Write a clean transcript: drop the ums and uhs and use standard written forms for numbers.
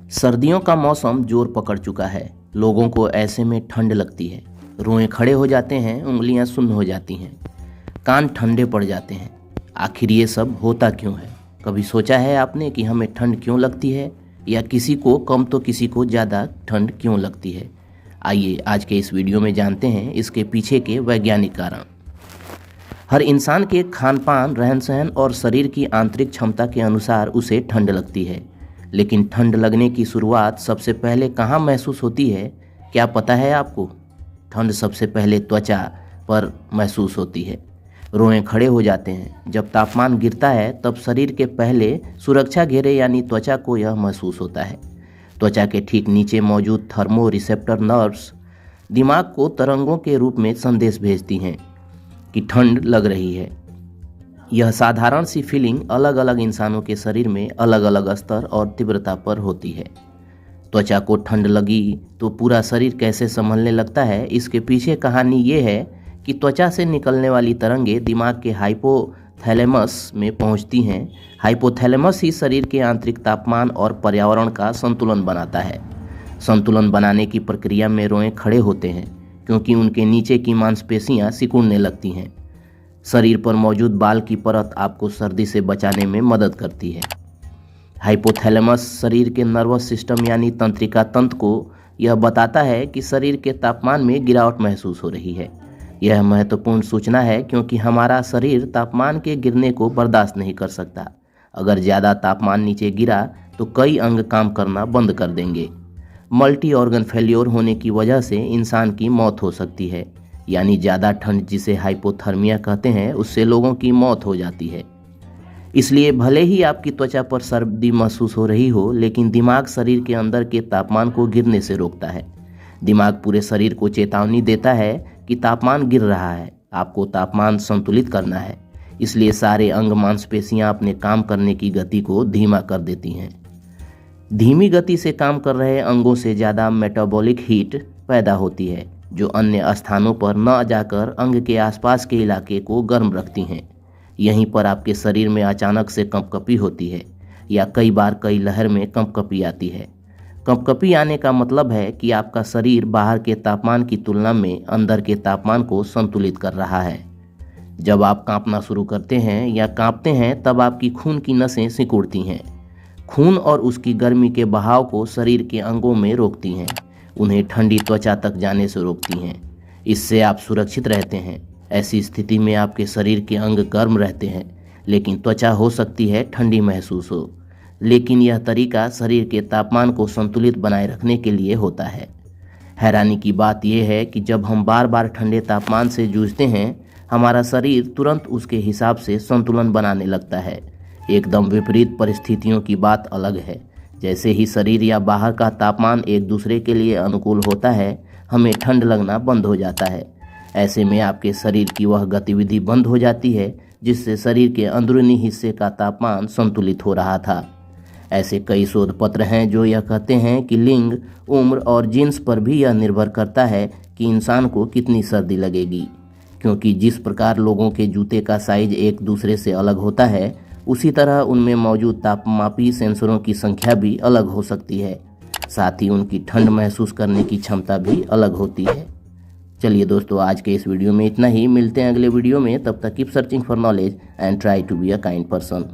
सर्दियों का मौसम जोर पकड़ चुका है। लोगों को ऐसे में ठंड लगती है। रोए खड़े हो जाते हैं, उंगलियां सुन्न हो जाती हैं, कान ठंडे पड़ जाते हैं। आखिर ये सब होता क्यों है? कभी सोचा है आपने कि हमें ठंड क्यों लगती है, या किसी को कम तो किसी को ज़्यादा ठंड क्यों लगती है? आइए आज के इस वीडियो में जानते हैं इसके पीछे के वैज्ञानिक कारण। हर इंसान के खान पान, रहन सहन और शरीर की आंतरिक क्षमता के अनुसार उसे ठंड लगती है। लेकिन ठंड लगने की शुरुआत सबसे पहले कहाँ महसूस होती है, क्या पता है आपको? ठंड सबसे पहले त्वचा पर महसूस होती है। रोए खड़े हो जाते हैं। जब तापमान गिरता है तब शरीर के पहले सुरक्षा घेरे यानी त्वचा को यह महसूस होता है। त्वचा के ठीक नीचे मौजूद थर्मो रिसेप्टर नर्व्स दिमाग को तरंगों के रूप में संदेश भेजती हैं कि ठंड लग रही है। यह साधारण सी फीलिंग अलग अलग इंसानों के शरीर में अलग अलग स्तर और तीव्रता पर होती है। त्वचा को ठंड लगी तो पूरा शरीर कैसे संभलने लगता है, इसके पीछे कहानी ये है कि त्वचा से निकलने वाली तरंगे दिमाग के हाइपोथैलेमस में पहुंचती हैं। हाइपोथैलेमस ही शरीर के आंतरिक तापमान और पर्यावरण का संतुलन बनाता है। संतुलन बनाने की प्रक्रिया में रोए खड़े होते हैं क्योंकि उनके नीचे की मांसपेशियां सिकुड़ने लगती हैं। शरीर पर मौजूद बाल की परत आपको सर्दी से बचाने में मदद करती है। हाइपोथैलेमस शरीर के नर्वस सिस्टम यानी तंत्रिका तंत्र को यह बताता है कि शरीर के तापमान में गिरावट महसूस हो रही है। यह महत्वपूर्ण सूचना है क्योंकि हमारा शरीर तापमान के गिरने को बर्दाश्त नहीं कर सकता। अगर ज़्यादा तापमान नीचे गिरा तो कई अंग काम करना बंद कर देंगे। मल्टी ऑर्गन फेल्योर होने की वजह से इंसान की मौत हो सकती है, यानी ज़्यादा ठंड जिसे हाइपोथर्मिया कहते हैं, उससे लोगों की मौत हो जाती है। इसलिए भले ही आपकी त्वचा पर सर्दी महसूस हो रही हो, लेकिन दिमाग शरीर के अंदर के तापमान को गिरने से रोकता है। दिमाग पूरे शरीर को चेतावनी देता है कि तापमान गिर रहा है, आपको तापमान संतुलित करना है। इसलिए सारे अंग मांसपेशियां अपने काम करने की गति को धीमा कर देती हैं। धीमी गति से काम कर रहे अंगों से ज़्यादा मेटाबॉलिक हीट पैदा होती है, जो अन्य स्थानों पर न जाकर अंग के आसपास के इलाके को गर्म रखती हैं। यहीं पर आपके शरीर में अचानक से कंपकपी होती है, या कई बार कई लहर में कंपकपी आती है। कंपकपी आने का मतलब है कि आपका शरीर बाहर के तापमान की तुलना में अंदर के तापमान को संतुलित कर रहा है। जब आप कांपना शुरू करते हैं या कांपते हैं तब आपकी खून की नसें सिकुड़ती हैं। खून और उसकी गर्मी के बहाव को शरीर के अंगों में रोकती हैं, उन्हें ठंडी त्वचा तक जाने से रोकती हैं। इससे आप सुरक्षित रहते हैं। ऐसी स्थिति में आपके शरीर के अंग गर्म रहते हैं, लेकिन त्वचा हो सकती है ठंडी महसूस हो। लेकिन यह तरीका शरीर के तापमान को संतुलित बनाए रखने के लिए होता है। हैरानी की बात यह है कि जब हम बार बार ठंडे तापमान से जूझते हैं, हमारा शरीर तुरंत उसके हिसाब से संतुलन बनाने लगता है। एकदम विपरीत परिस्थितियों की बात अलग है। जैसे ही शरीर या बाहर का तापमान एक दूसरे के लिए अनुकूल होता है, हमें ठंड लगना बंद हो जाता है। ऐसे में आपके शरीर की वह गतिविधि बंद हो जाती है जिससे शरीर के अंदरूनी हिस्से का तापमान संतुलित हो रहा था। ऐसे कई शोध पत्र हैं जो यह कहते हैं कि लिंग, उम्र और जीन्स पर भी यह निर्भर करता है कि इंसान को कितनी सर्दी लगेगी, क्योंकि जिस प्रकार लोगों के जूते का साइज एक दूसरे से अलग होता है, उसी तरह उनमें मौजूद तापमापी सेंसरों की संख्या भी अलग हो सकती है। साथ ही उनकी ठंड महसूस करने की क्षमता भी अलग होती है। चलिए दोस्तों, आज के इस वीडियो में इतना ही। मिलते हैं अगले वीडियो में। तब तक keep searching for knowledge and try to be a kind person.